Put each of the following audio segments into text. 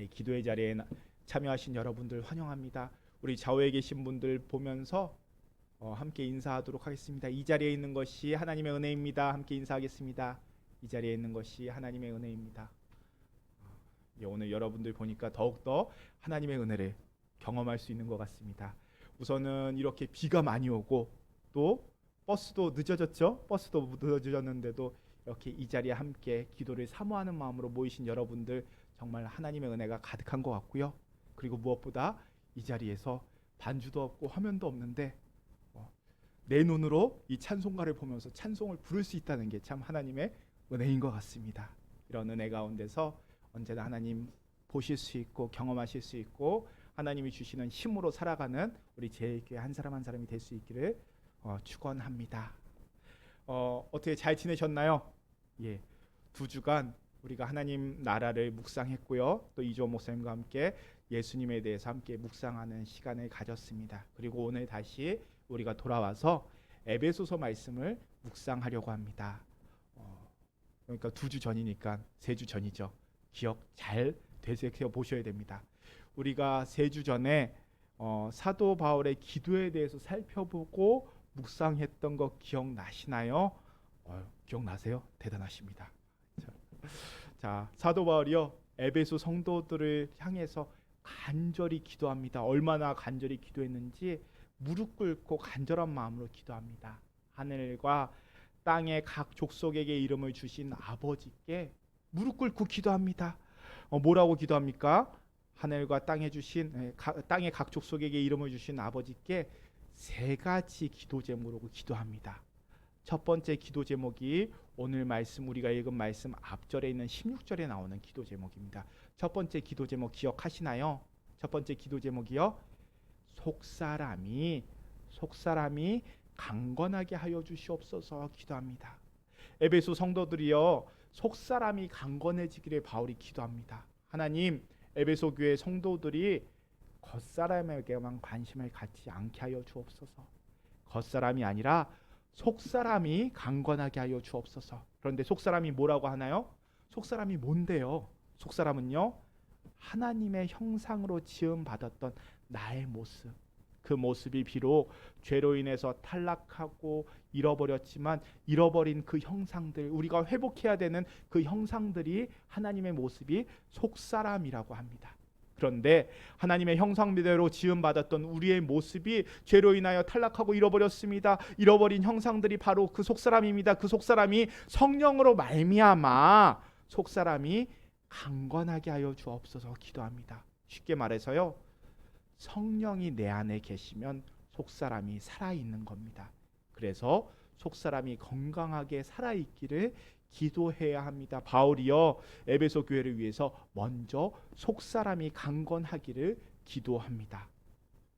기도의 자리에 참여하신 여러분들 환영합니다. 우리 좌우에 계신 분들 보면서 함께 인사하도록 하겠습니다. 이 자리에 있는 것이 하나님의 은혜입니다. 함께 인사하겠습니다. 이 자리에 있는 것이 하나님의 은혜입니다. 오늘 여러분들 보니까 더욱더 하나님의 은혜를 경험할 수 있는 것 같습니다. 우선은 이렇게 비가 많이 오고 또 버스도 늦어졌죠. 버스도 늦어졌는데도 이렇게 이 자리에 함께 기도를 사모하는 마음으로 모이신 여러분들 정말 하나님의 은혜가 가득한 것 같고요. 그리고 무엇보다 이 자리에서 반주도 없고 화면도 없는데 내 눈으로 이 찬송가를 보면서 찬송을 부를 수 있다는 게 참 하나님의 은혜인 것 같습니다. 이런 은혜 가운데서 언제나 하나님 보실 수 있고 경험하실 수 있고 하나님이 주시는 힘으로 살아가는 우리 제일교회 한 사람 한 사람이 될 수 있기를 축원합니다. 어떻게 잘 지내셨나요? 예, 2주간 우리가 하나님 나라를 묵상했고요. 또 이조 목사님과 함께 예수님에 대해서 함께 묵상하는 시간을 가졌습니다. 그리고 오늘 다시 우리가 돌아와서 에베소서 말씀을 묵상하려고 합니다. 그러니까 2주 전이니까 3주 전이죠. 기억 잘 되새겨 보셔야 됩니다. 우리가 3주 전에 사도 바울의 기도에 대해서 살펴보고 묵상했던 거 기억나시나요? 기억나세요? 대단하십니다. 자, 사도 바울이요 에베소 성도들을 향해서 간절히 기도합니다. 얼마나 간절히 기도했는지 무릎 꿇고 간절한 마음으로 기도합니다. 하늘과 땅의 각 족속에게 이름을 주신 아버지께 무릎 꿇고 기도합니다. 뭐라고 기도합니까? 하늘과 땅에 주신 땅의 각 족속에게 이름을 주신 아버지께 3가지 기도 제목으로 기도합니다. 첫 번째 기도 제목이 오늘 말씀 우리가 읽은 말씀 앞절에 있는 16절에 나오는 기도 제목입니다. 첫 번째 기도 제목 기억하시나요? 첫 번째 기도 제목이요. 속사람이 강건하게 하여 주시옵소서 기도합니다. 에베소 성도들이요 속사람이 강건해지기를 바울이 기도합니다. 하나님 에베소 교회 성도들이 겉사람에게만 관심을 갖지 않게 하여 주옵소서. 겉사람이 아니라 속사람이 강건하게 하여 주옵소서. 그런데 속사람이 뭐라고 하나요? 속사람이 뭔데요? 속사람은요 하나님의 형상으로 지음 받았던 나의 모습, 그 모습이 비록 죄로 인해서 탈락하고 잃어버렸지만 잃어버린 그 형상들, 우리가 회복해야 되는 그 형상들이 하나님의 모습이 속사람이라고 합니다. 그런데 하나님의 형상대로 지음받았던 우리의 모습이 죄로 인하여 탈락하고 잃어버렸습니다. 잃어버린 형상들이 바로 그 속사람입니다. 그 속사람이 성령으로 말미암아 속사람이 강건하게 하여 주옵소서 기도합니다. 쉽게 말해서요 성령이 내 안에 계시면 속사람이 살아있는 겁니다. 그래서 속사람이 건강하게 살아있기를 기도해야 합니다. 바울이요 에베소 교회를 위해서 먼저 속사람이 강건하기를 기도합니다.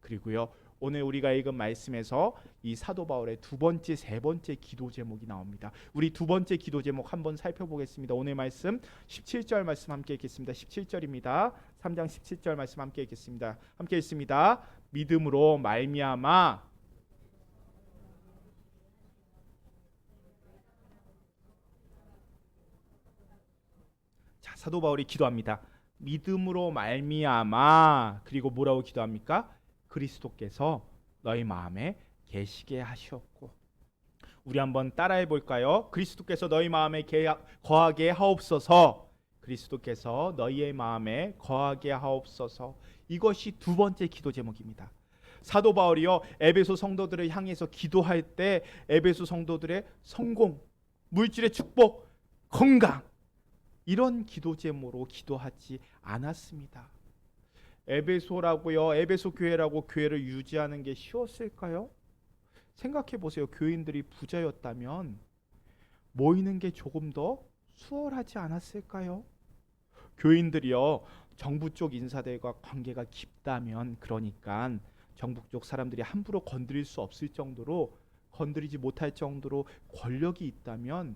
그리고요 오늘 우리가 읽은 말씀에서 이 사도 바울의 2번째, 3번째 기도 제목이 나옵니다. 우리 2번째 기도 제목 한번 살펴보겠습니다. 오늘 말씀 17절 말씀 함께 읽겠습니다. 17절입니다. 3장 17절 말씀 함께 읽겠습니다. 함께 읽습니다. 믿음으로 말미암아 자, 사도 바울이 기도합니다. 믿음으로 말미암아 그리고 뭐라고 기도합니까? 그리스도께서 너희 마음에 계시게 하시옵고. 우리 한번 따라해 볼까요? 그리스도께서 너희 마음에 거하게 하옵소서. 그리스도께서 너희의 마음에 거하게 하옵소서. 이것이 2번째 기도 제목입니다. 사도 바울이요 에베소 성도들을 향해서 기도할 때 에베소 성도들의 성공, 물질의 축복, 건강 이런 기도 제목으로 기도하지 않았습니다. 에베소라고요 에베소 교회라고 교회를 유지하는 게 쉬웠을까요? 생각해 보세요. 교인들이 부자였다면 모이는 게 조금 더 수월하지 않았을까요? 교인들이요 정부 쪽 인사들과 관계가 깊다면 그러니까 정부 쪽 사람들이 함부로 건드릴 수 없을 정도로 건드리지 못할 정도로 권력이 있다면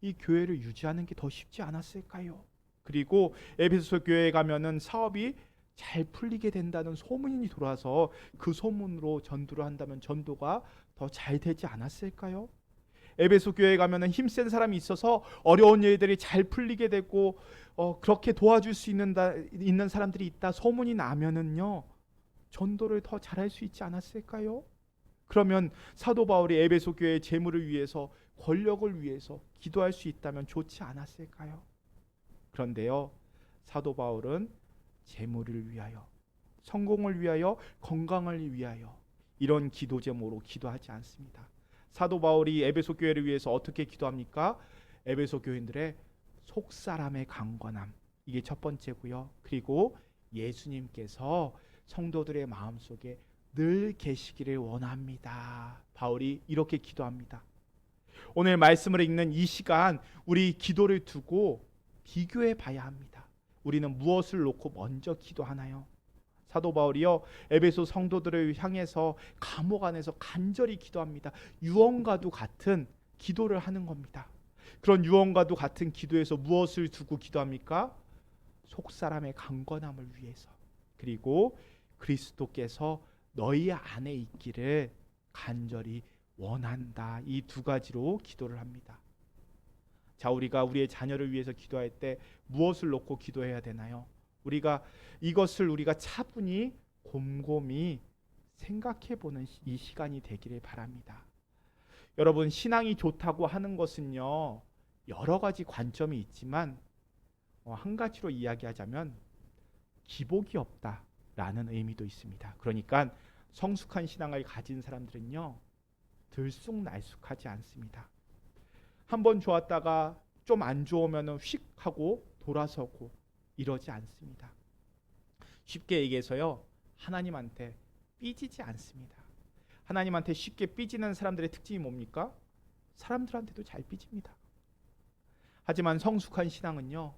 이 교회를 유지하는 게 더 쉽지 않았을까요? 그리고 에베소 교회에 가면은 사업이 잘 풀리게 된다는 소문이 돌아서 그 소문으로 전도를 한다면 전도가 더 잘 되지 않았을까요? 에베소 교회에 가면은 힘센 사람이 있어서 어려운 일들이 잘 풀리게 되고 그렇게 도와줄 수 있는 사람들이 있다 소문이 나면은요, 전도를 더 잘할 수 있지 않았을까요? 그러면 사도 바울이 에베소 교회의 재물을 위해서, 권력을 위해서 기도할 수 있다면 좋지 않았을까요? 그런데요, 사도 바울은 재물을 위하여, 성공을 위하여, 건강을 위하여 이런 기도 제목으로 기도하지 않습니다. 사도 바울이 에베소 교회를 위해서 어떻게 기도합니까? 에베소 교인들의 속사람의 강건함, 이게 첫 번째고요. 그리고 예수님께서 성도들의 마음속에 늘 계시기를 원합니다. 바울이 이렇게 기도합니다. 오늘 말씀을 읽는 이 시간, 우리 기도를 두고 비교해 봐야 합니다. 우리는 무엇을 놓고 먼저 기도하나요? 사도 바울이요, 에베소 성도들을 향해서 감옥 안에서 간절히 기도합니다. 유언과도 같은 기도를 하는 겁니다. 그런 유언과도 같은 기도에서 무엇을 두고 기도합니까? 속사람의 강건함을 위해서, 그리고 그리스도께서 너희 안에 있기를 간절히 원한다. 이 두 가지로 기도를 합니다. 자, 우리가 우리의 자녀를 위해서 기도할 때 무엇을 놓고 기도해야 되나요? 이것을 우리가 차분히 곰곰이 생각해 보는 이 시간이 되기를 바랍니다. 여러분, 신앙이 좋다고 하는 것은요, 여러 가지 관점이 있지만 한 가지로 이야기하자면 기복이 없다라는 의미도 있습니다. 그러니까 성숙한 신앙을 가진 사람들은요, 들쑥날쑥하지 않습니다. 한번 좋았다가 좀 안 좋으면 휙 하고 돌아서고 이러지 않습니다. 쉽게 얘기해서요, 하나님한테 삐지지 않습니다. 하나님한테 쉽게 삐지는 사람들의 특징이 뭡니까? 사람들한테도 잘 삐집니다. 하지만 성숙한 신앙은요,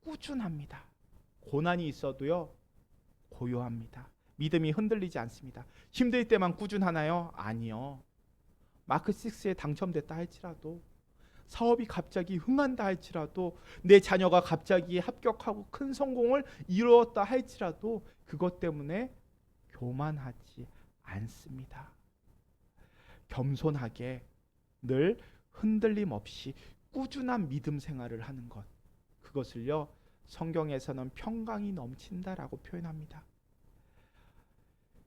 꾸준합니다. 고난이 있어도요, 고요합니다. 믿음이 흔들리지 않습니다. 힘들 때만 꾸준하나요? 아니요. 마크 6에 당첨됐다 할지라도, 사업이 갑자기 흥한다 할지라도, 내 자녀가 갑자기 합격하고 큰 성공을 이루었다 할지라도 그것 때문에 교만하지 않습니다. 겸손하게 늘 흔들림 없이 꾸준한 믿음 생활을 하는 것, 그것을요, 성경에서는 평강이 넘친다라고 표현합니다.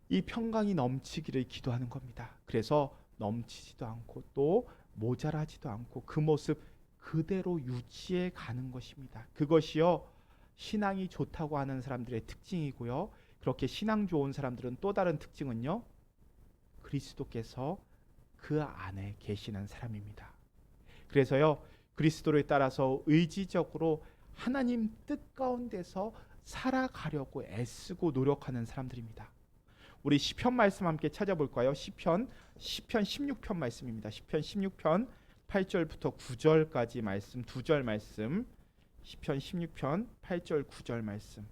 이 평강이 넘치기를 기도하는 겁니다. 그래서 넘치지도 않고 또 모자라지도 않고 그 모습 그대로 유지해 가는 것입니다. 그것이요, 신앙이 좋다고 하는 사람들의 특징이고요. 그렇게 신앙 좋은 사람들은 또 다른 특징은요, 그리스도께서 그 안에 계시는 사람입니다. 그래서요, 그리스도를 따라서 의지적으로 하나님 뜻 가운데서 살아가려고 애쓰고 노력하는 사람들입니다. 우리 시편 말씀 함께 찾아볼까요? 시편 16편 말씀입니다. 시편 16편 8절부터 9절까지 말씀, 2절 말씀. 시편 16편 8절 9절 말씀.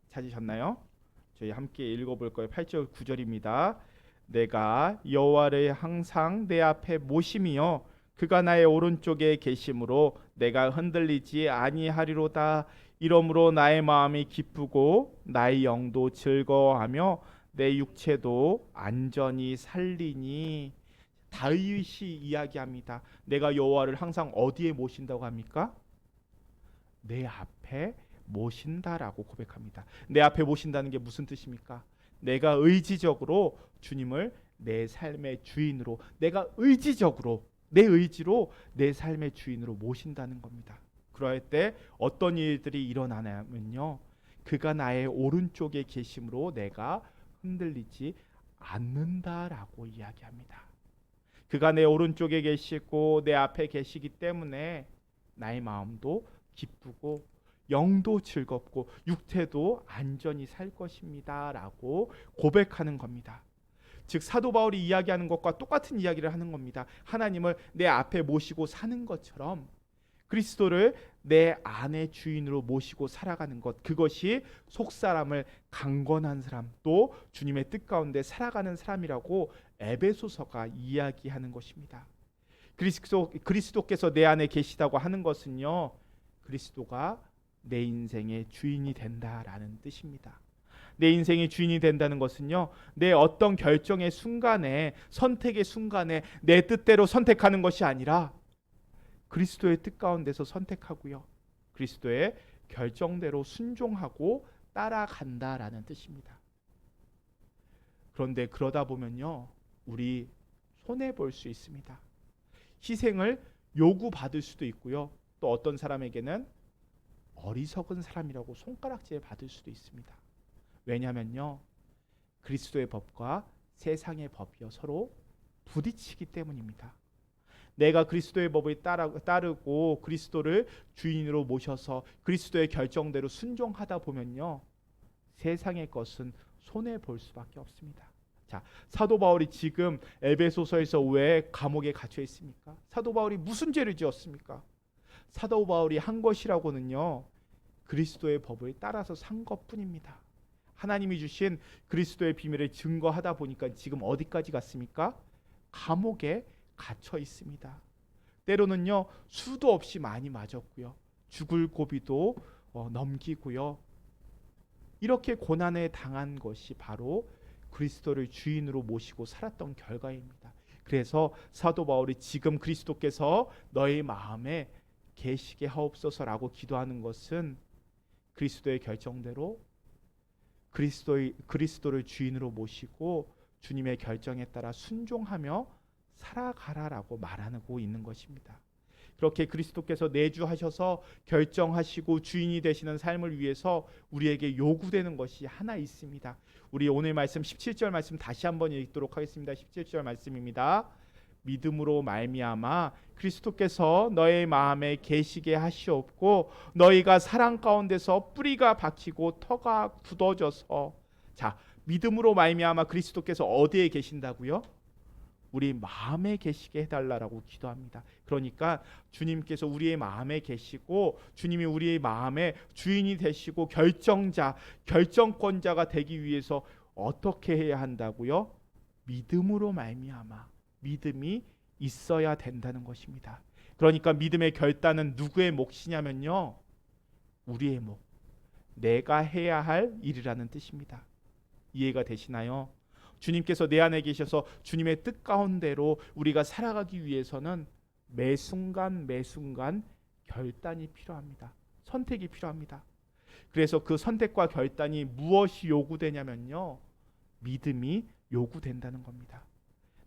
찾으셨나요? 저희 함께 읽어볼 거예요. 8절 9절입니다. 내가 여호와를 항상 내 앞에 모심이여 그가 나의 오른쪽에 계심으로 내가 흔들리지 아니하리로다. 이러므로 나의 마음이 기쁘고 나의 영도 즐거워하며 내 육체도 안전히 살리니. 다윗이 이야기합니다. 내가 여호와를 항상 어디에 모신다고 합니까? 내 앞에 모신다라고 고백합니다. 내 앞에 모신다는 게 무슨 뜻입니까? 내가 의지적으로 주님을 내 삶의 주인으로, 내가 의지적으로, 내 의지로 내 삶의 주인으로 모신다는 겁니다. 그럴 때 어떤 일들이 일어나냐면요, 그가 나의 오른쪽에 계심으로 내가 흔들리지 않는다라고 이야기합니다. 그가 내 오른쪽에 계시고 내 앞에 계시기 때문에 나의 마음도 기쁘고 영도 즐겁고 육체도 안전히 살 것입니다 라고 고백하는 겁니다. 즉 사도 바울이 이야기하는 것과 똑같은 이야기를 하는 겁니다. 하나님을 내 앞에 모시고 사는 것처럼 그리스도를 내 안의 주인으로 모시고 살아가는 것, 그것이 속사람을 강건한 사람, 또 주님의 뜻 가운데 살아가는 사람이라고 에베소서가 이야기하는 것입니다. 그리스도께서 내 안에 계시다고 하는 것은요, 그리스도가 내 인생의 주인이 된다라는 뜻입니다. 내 인생의 주인이 된다는 것은요, 내 어떤 결정의 순간에, 선택의 순간에 내 뜻대로 선택하는 것이 아니라 그리스도의 뜻 가운데서 선택하고요, 그리스도의 결정대로 순종하고 따라간다라는 뜻입니다. 그런데 그러다 보면요, 우리 손해 볼 수 있습니다. 희생을 요구받을 수도 있고요, 또 어떤 사람에게는 어리석은 사람이라고 손가락질 받을 수도 있습니다. 왜냐하면요, 그리스도의 법과 세상의 법이요 서로 부딪히기 때문입니다. 내가 그리스도의 법을 따르고 그리스도를 주인으로 모셔서 그리스도의 결정대로 순종하다 보면요, 세상의 것은 손해 볼 수밖에 없습니다. 자, 사도 바울이 지금 에베소서에서 왜 감옥에 갇혀 있습니까? 사도 바울이 무슨 죄를 지었습니까? 사도 바울이 한 것이라고는요, 그리스도의 법을 따라서 산 것뿐입니다. 하나님이 주신 그리스도의 비밀을 증거하다 보니까 지금 어디까지 갔습니까? 감옥에 갇혀 있습니다. 때로는요, 수도 없이 많이 맞았고요, 죽을 고비도 넘기고요, 이렇게 고난에 당한 것이 바로 그리스도를 주인으로 모시고 살았던 결과입니다. 그래서 사도 바울이 지금 그리스도께서 너의 마음에 계시게 하옵소서라고 기도하는 것은 그리스도의 결정대로 그리스도를 주인으로 모시고 주님의 결정에 따라 순종하며 살아가라라고 말하고 있는 것입니다. 그렇게 그리스도께서 내주하셔서 결정하시고 주인이 되시는 삶을 위해서 우리에게 요구되는 것이 하나 있습니다. 우리 오늘 말씀 17절 말씀 다시 한번 읽도록 하겠습니다. 17절 말씀입니다. 믿음으로 말미암아 그리스도께서 너의 마음에 계시게 하시옵고 너희가 사랑 가운데서 뿌리가 박히고 터가 굳어져서. 자, 믿음으로 말미암아 그리스도께서 어디에 계신다고요? 우리 마음에 계시게 해달라고 기도합니다. 그러니까 주님께서 우리의 마음에 계시고 주님이 우리의 마음의 주인이 되시고 결정권자가 되기 위해서 어떻게 해야 한다고요? 믿음으로 말미암아, 믿음이 있어야 된다는 것입니다. 그러니까 믿음의 결단은 누구의 몫이냐면요, 우리의 몫, 내가 해야 할 일이라는 뜻입니다. 이해가 되시나요? 주님께서 내 안에 계셔서 주님의 뜻 가운데로 우리가 살아가기 위해서는 매 순간 결단이 필요합니다. 선택이 필요합니다. 그래서 그 선택과 결단이 무엇이 요구되냐면요, 믿음이 요구된다는 겁니다.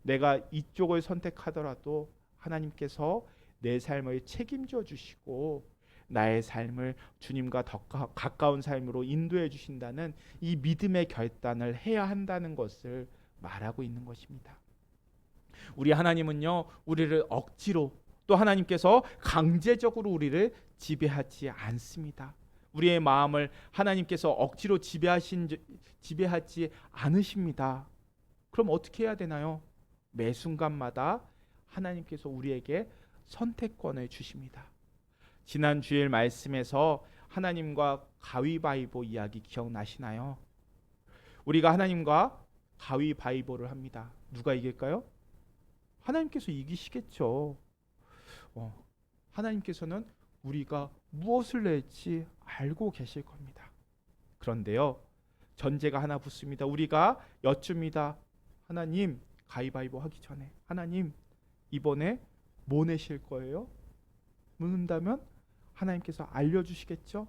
내가 이쪽을 선택하더라도 하나님께서 내 삶을 책임져 주시고 나의 삶을 주님과 더 가까운 삶으로 인도해 주신다는 이 믿음의 결단을 해야 한다는 것을 말하고 있는 것입니다. 우리 하나님은요, 우리를 억지로, 또 하나님께서 강제적으로 우리를 지배하지 않습니다. 우리의 마음을 하나님께서 억지로 지배하지 않으십니다. 그럼 어떻게 해야 되나요? 매 순간마다 하나님께서 우리에게 선택권을 주십니다. 지난 주일 말씀에서 하나님과 가위바위보 이야기 기억나시나요? 우리가 하나님과 가위바위보를 합니다. 누가 이길까요? 하나님께서 이기시겠죠. 하나님께서는 우리가 무엇을 낼지 알고 계실 겁니다. 그런데요, 전제가 하나 붙습니다. 우리가 여쭙니다. 하나님, 가위바위보 하기 전에 하나님, 이번에 뭐 내실 거예요? 묻는다면 하나님께서 알려주시겠죠.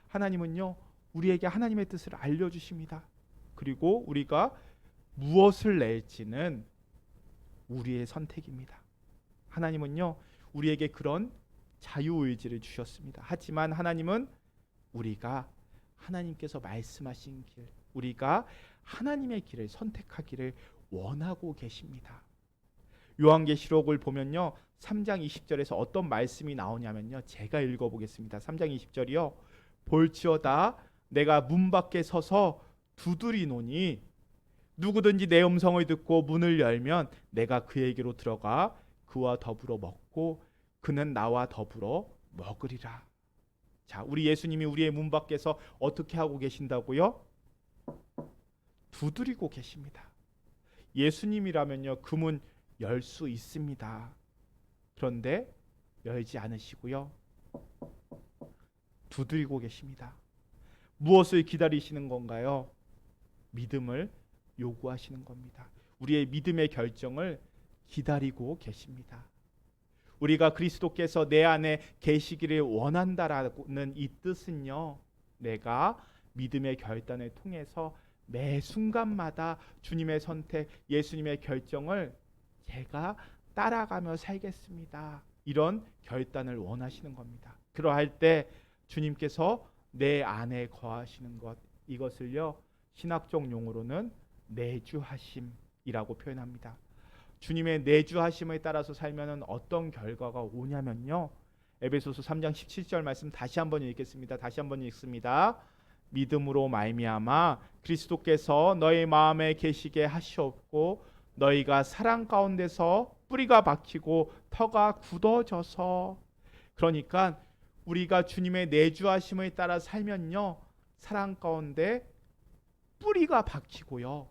하나님은요, 우리에게 하나님의 뜻을 알려주십니다. 그리고 우리가 무엇을 낼지는 우리의 선택입니다. 하나님은요, 우리에게 그런 자유의지를 주셨습니다. 하지만 하나님은 우리가 하나님께서 말씀하신 길, 우리가 하나님의 길을 선택하기를 원하고 계십니다. 요한계시록을 보면요, 3장 20절에서 어떤 말씀이 나오냐면요, 제가 읽어보겠습니다. 3장 20절이요. 볼지어다 내가 문 밖에 서서 두드리노니 누구든지 내 음성을 듣고 문을 열면 내가 그에게로 들어가 그와 더불어 먹고 그는 나와 더불어 먹으리라. 자, 우리 예수님이 우리의 문 밖에서 어떻게 하고 계신다고요? 두드리고 계십니다. 예수님이라면요, 그 문 열 수 있습니다. 그런데 열지 않으시고요, 두드리고 계십니다. 무엇을 기다리시는 건가요? 믿음을 요구하시는 겁니다. 우리의 믿음의 결정을 기다리고 계십니다. 우리가 그리스도께서 내 안에 계시기를 원한다라는 이 뜻은요, 내가 믿음의 결단을 통해서 매 순간마다 주님의 선택, 예수님의 결정을 제가 따라가며 살겠습니다. 이런 결단을 원하시는 겁니다. 그러할 때 주님께서 내 안에 거하시는 것, 이것을요 신학적 용어로는 내주하심이라고 표현합니다. 주님의 내주하심에 따라서 살면은 어떤 결과가 오냐면요, 에베소서 3장 17절 말씀 다시 한번 읽겠습니다. 다시 한번 읽습니다. 믿음으로 말미암아 그리스도께서 너희 마음에 계시게 하시옵고 너희가 사랑 가운데서 뿌리가 박히고 터가 굳어져서, 그러니까 우리가 주님의 내주하심을 따라 살면요 사랑 가운데 뿌리가 박히고요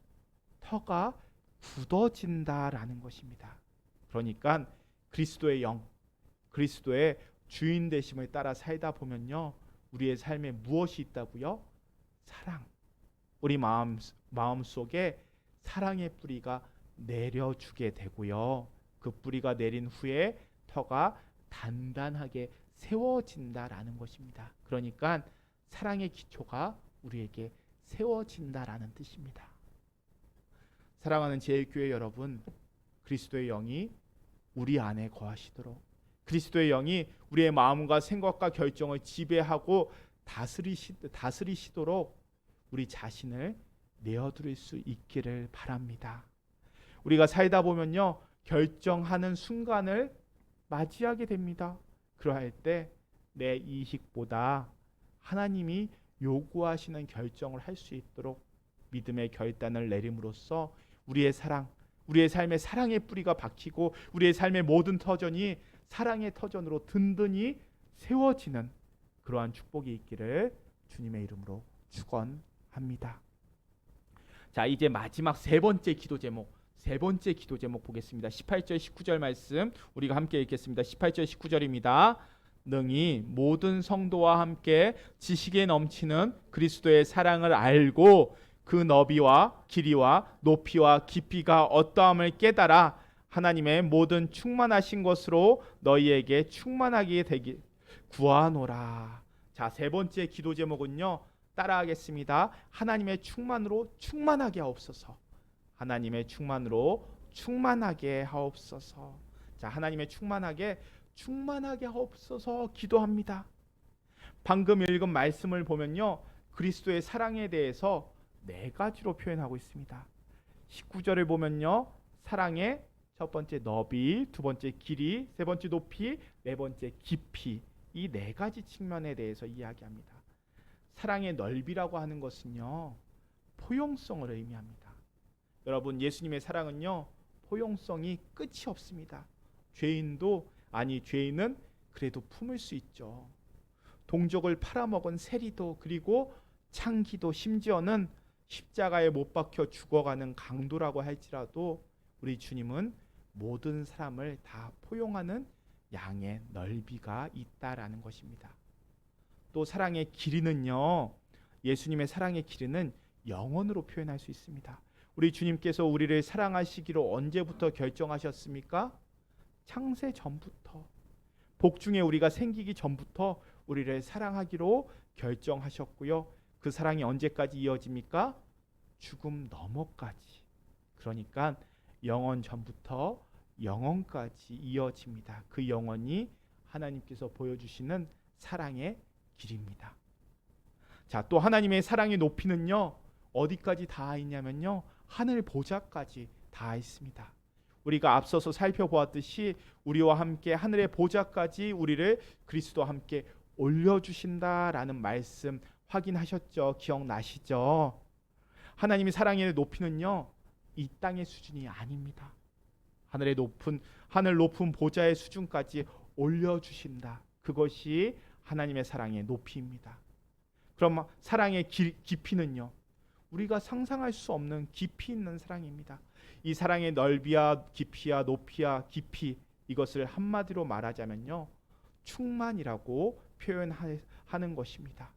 터가 굳어진다라는 것입니다. 그러니까 그리스도의 영, 그리스도의 주인 되심을 따라 살다 보면요 우리의 삶에 무엇이 있다고요? 사랑. 우리 마음 속에 사랑의 뿌리가 내려주게 되고요. 그 뿌리가 내린 후에 터가 단단하게 세워진다라는 것입니다. 그러니까 사랑의 기초가 우리에게 세워진다라는 뜻입니다. 사랑하는 제일교회 여러분, 그리스도의 영이 우리 안에 거하시도록, 그리스도의 영이 우리의 마음과 생각과 결정을 지배하고 다스리시도록 우리 자신을 내어드릴 수 있기를 바랍니다. 우리가 살다 보면요 결정하는 순간을 맞이하게 됩니다. 그러할 때 내 이익보다 하나님이 요구하시는 결정을 할 수 있도록 믿음의 결단을 내림으로써 우리의 사랑, 우리의 삶에 사랑의 뿌리가 박히고 우리의 삶의 모든 터전이 사랑의 터전으로 든든히 세워지는 그러한 축복이 있기를 주님의 이름으로 축원합니다. 자, 이제 마지막 세 번째 기도 제목 보겠습니다. 18절 19절 말씀 우리가 함께 읽겠습니다. 18절 19절입니다. 능히 모든 성도와 함께 지식에 넘치는 그리스도의 사랑을 알고 그 너비와 길이와 높이와 깊이가 어떠함을 깨달아 하나님의 모든 충만하신 것으로 너희에게 충만하게 되기 구하노라. 자, 세 번째 기도 제목은요 따라하겠습니다. 하나님의 충만으로 충만하게 하옵소서. 하나님의 충만으로 충만하게 하옵소서. 자, 하나님의 충만하게 하옵소서 기도합니다. 방금 읽은 말씀을 보면요 그리스도의 사랑에 대해서 네 가지로 표현하고 있습니다. 19절을 보면요 사랑의 첫 번째 너비, 두 번째 길이, 세 번째 높이, 네 번째 깊이, 이 네 가지 측면에 대해서 이야기합니다. 사랑의 넓이라고 하는 것은요 포용성을 의미합니다. 여러분, 예수님의 사랑은요 포용성이 끝이 없습니다. 죄인은 그래도 품을 수 있죠. 동족을 팔아먹은 세리도, 그리고 창기도, 심지어는 십자가에 못 박혀 죽어가는 강도라고 할지라도 우리 주님은 모든 사람을 다 포용하는 양의 넓이가 있다라는 것입니다. 또 사랑의 길이는요, 예수님의 사랑의 길이는 영원으로 표현할 수 있습니다. 우리 주님께서 우리를 사랑하시기로 언제부터 결정하셨습니까? 창세 전부터, 복중에 우리가 생기기 전부터 우리를 사랑하기로 결정하셨고요. 그 사랑이 언제까지 이어집니까? 죽음 너머까지. 그러니까 영원 전부터 영원까지 이어집니다. 그 영원이 하나님께서 보여주시는 사랑의 길입니다. 자, 또 하나님의 사랑의 높이는요 어디까지 닿아 있냐면요 하늘 보좌까지 닿아 있습니다. 우리가 앞서서 살펴보았듯이 우리와 함께 하늘의 보좌까지 우리를 그리스도와 함께 올려주신다라는 말씀 확인하셨죠? 기억나시죠? 하나님의 사랑의 높이는요 이 땅의 수준이 아닙니다. 하늘 높은 보좌의 수준까지 올려주신다. 그것이 하나님의 사랑의 높이입니다. 그럼 사랑의 깊이는요 우리가 상상할 수 없는 깊이 있는 사랑입니다. 이 사랑의 넓이와 깊이와 높이와 깊이, 이것을 한마디로 말하자면요 충만이라고 표현할 하는 것입니다.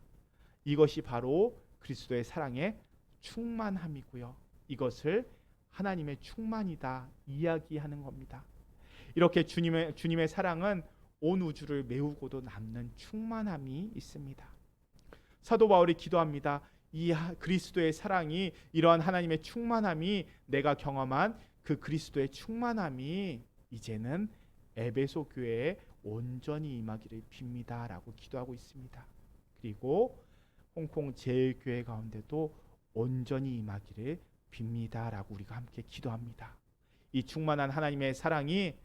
이것이 바로 그리스도의 사랑의 충만함이고요. 이것을 하나님의 충만이다 이야기하는 겁니다. 이렇게 주님의 사랑은 온 우주를 메우고도 남는 충만함이 있습니다. 사도 바울이 기도합니다. 이 그리스도의 사랑이, 이러한 하나님의 충만함이, 내가 경험한 그 그리스도의 충만함이 이제는 에베소 교회에 온전히 임하기를 빕니다 라고 기도하고 있습니다. 그리고 홍콩 제일교회 가운데도 온전히 임하기를 빕니다 라고 우리가 함께 기도합니다. 이 충만한 하나님의 사랑이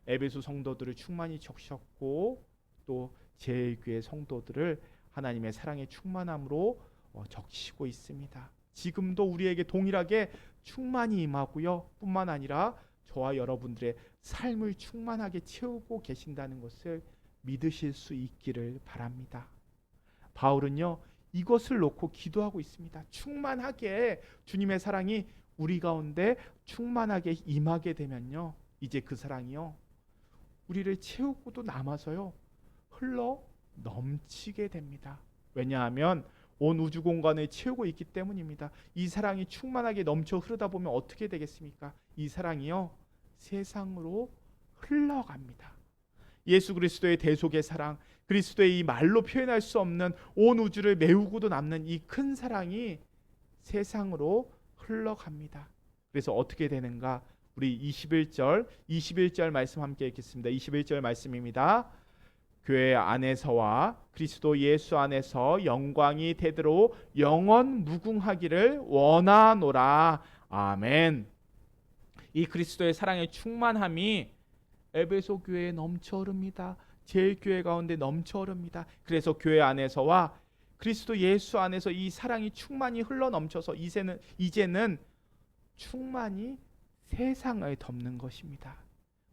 에베소 성도들을 충만히 적셨고, 또 제일교회 성도들을 하나님의 사랑의 충만함으로 적시고 있습니다. 지금도 우리에게 동일하게 충만히 임하고요, 뿐만 아니라 저와 여러분들의 삶을 충만하게 채우고 계신다는 것을 믿으실 수 있기를 바랍니다. 바울은요, 이것을 놓고 기도하고 있습니다. 충만하게 주님의 사랑이 우리 가운데 충만하게 임하게 되면요, 이제 그 사랑이요, 우리를 채우고도 남아서요, 흘러 넘치게 됩니다. 왜냐하면 온 우주 공간을 채우고 있기 때문입니다. 이 사랑이 충만하게 넘쳐 흐르다 보면 어떻게 되겠습니까? 이 사랑이요, 세상으로 흘러갑니다. 예수 그리스도의 대속의 사랑, 그리스도의 이 말로 표현할 수 없는 온 우주를 메우고도 남는 이 큰 사랑이 세상으로 흘러갑니다. 그래서 어떻게 되는가? 우리 21절 말씀 함께 읽겠습니다. 21절 말씀입니다. 교회 안에서와 그리스도 예수 안에서 영광이 대대로 영원 무궁하기를 원하노라. 아멘. 이 그리스도의 사랑의 충만함이 에베소 교회에 넘쳐 흐릅니다. 제일교회 가운데 넘쳐 흐릅니다. 그래서 교회 안에서와 그리스도 예수 안에서 이 사랑이 충만히 흘러 넘쳐서 이제는 충만히 세상을 덮는 것입니다.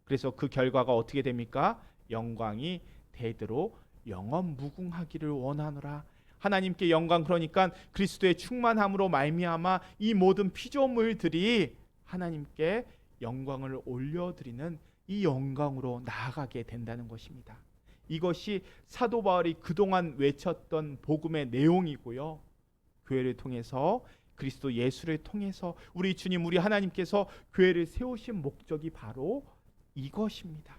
그래서 그 결과가 어떻게 됩니까? 영광이 대대로 영원 무궁하기를 원하노라. 하나님께 영광, 그러니까 그리스도의 충만함으로 말미암아 이 모든 피조물들이 하나님께 영광을 올려드리는 이 영광으로 나아가게 된다는 것입니다. 이것이 사도 바울이 그동안 외쳤던 복음의 내용이고요, 교회를 통해서, 그리스도 예수를 통해서 우리 주님, 우리 하나님께서 교회를 세우신 목적이 바로 이것입니다.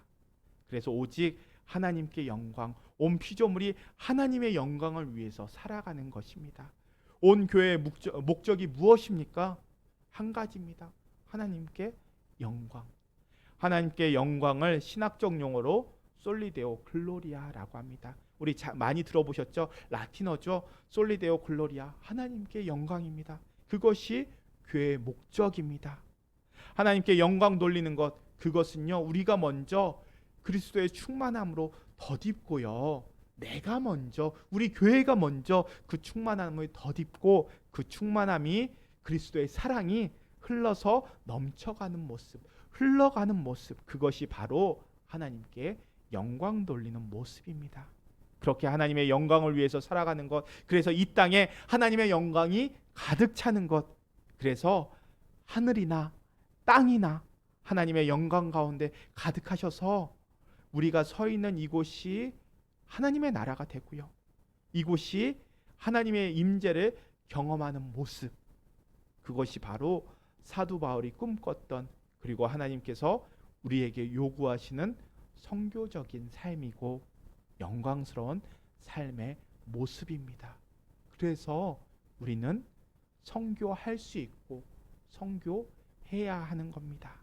그래서 오직 하나님께 영광, 온 피조물이 하나님의 영광을 위해서 살아가는 것입니다. 온 교회의 목적이 무엇입니까? 한 가지입니다. 하나님께 영광. 하나님께 영광을 신학적 용어로 솔리데오 글로리아라고 합니다. 우리 많이 들어보셨죠? 라틴어죠. 솔리데오 글로리아, 하나님께 영광입니다. 그것이 교회의 목적입니다. 하나님께 영광 돌리는 것, 그것은요, 우리가 먼저 그리스도의 충만함으로 덧입고요, 내가 먼저, 우리 교회가 먼저 그 충만함을 덧입고 그 충만함이, 그리스도의 사랑이 흘러서 넘쳐가는 모습, 흘러가는 모습, 그것이 바로 하나님께 영광 돌리는 모습입니다. 그렇게 하나님의 영광을 위해서 살아가는 것, 그래서 이 땅에 하나님의 영광이 가득 차는 것, 그래서 하늘이나 땅이나 하나님의 영광 가운데 가득하셔서 우리가 서 있는 이곳이 하나님의 나라가 되고요, 이곳이 하나님의 임재를 경험하는 모습, 그것이 바로 사도 바울이 꿈꿨던, 그리고 하나님께서 우리에게 요구하시는 선교적인 삶이고 영광스러운 삶의 모습입니다. 그래서 우리는 선교할 수 있고 선교해야 하는 겁니다.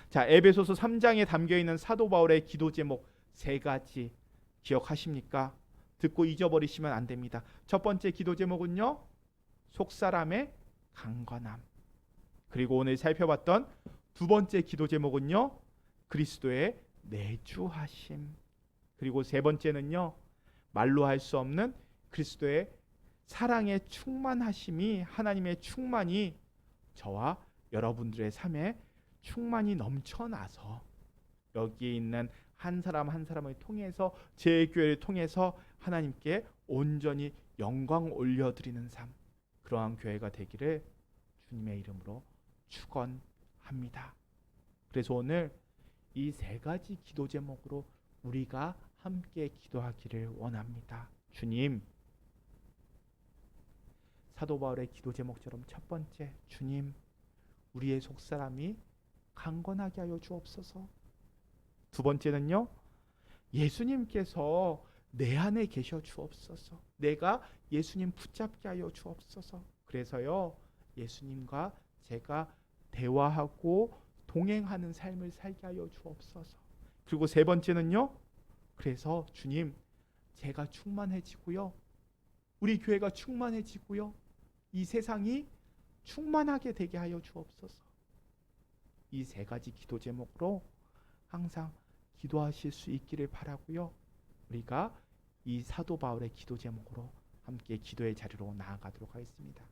자, 에베소서 3장에 담겨있는 사도 바울의 기도 제목 3가지 기억하십니까? 듣고 잊어버리시면 안 됩니다. 첫 번째 기도 제목은요, 속사람의 강건함. 그리고 오늘 살펴봤던 두 번째 기도 제목은요, 그리스도의 내주하심. 그리고 세 번째는요, 말로 할 수 없는 그리스도의 사랑의 충만하심이, 하나님의 충만이 저와 여러분들의 삶에 충만히 넘쳐나서 여기에 있는 한 사람 한 사람을 통해서, 제교회를 통해서 하나님께 온전히 영광 올려드리는 삶, 그러한 교회가 되기를 주님의 이름으로 축원합니다. 그래서 오늘 이 3가지 기도 제목으로 우리가 함께 기도하기를 원합니다. 주님, 사도 바울의 기도 제목처럼 첫 번째, 주님, 우리의 속사람이 강건하게 하여 주옵소서. 두 번째는요, 예수님께서 내 안에 계셔 주옵소서. 내가 예수님 붙잡게 하여 주옵소서. 그래서요, 예수님과 제가 대화하고 동행하는 삶을 살게 하여 주옵소서. 그리고 세 번째는요, 그래서 주님, 제가 충만해지고요, 우리 교회가 충만해지고요, 이 세상이 충만하게 되게 하여 주옵소서. 이 세 가지 기도 제목으로 항상 기도하실 수 있기를 바라고요. 우리가 이 사도 바울의 기도 제목으로 함께 기도의 자리로 나아가도록 하겠습니다.